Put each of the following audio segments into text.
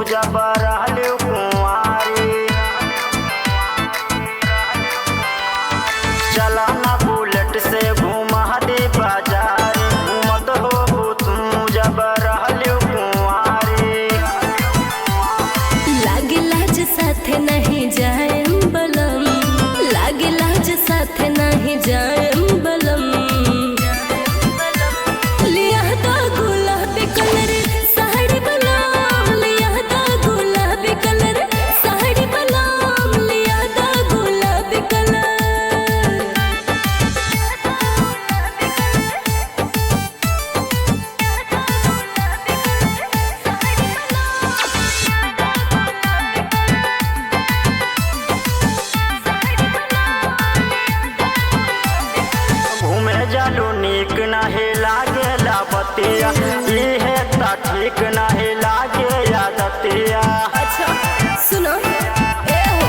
जब रहलू कुंवारी। चला ना बुलेट से घुमा दे बाजार, घूमत हो तू जब रहलू कुंवारी। लागे लाज साथे नहीं जाए बलम, लागे लाज साथे नहीं जाए बलम। लिया तो गुलाबी कलर साड़ी बलम, लिया तो गुलाबी कलर साड़ी बलम, लिया तो गुलाबी कलर। घूमे जालू नीक नाही लागेला बतिया, इहे त ठीक नाही लागे आदतिया। अच्छा सुनो ए हो,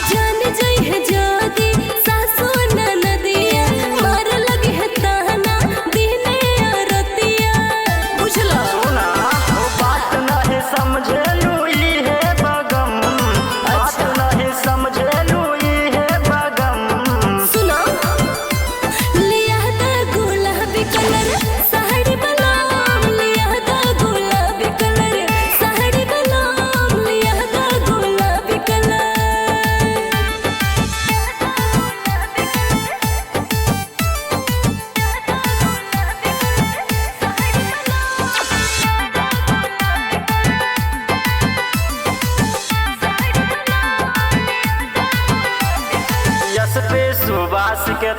जान जाई है जादी सासु ननदिया, मार लगी है ताना दिने रतिया। बुझला सुना हो बात नहीं समझेलू इहे बगम, बात नहीं समझेलू इहे बगम। सुनो, लिया दा गुलाबी कलर साड़ी बलम, लिया दा गुलाबी कलर साड़ी बलम, लिया दा गुलाबी कलर। यस पे सुबास के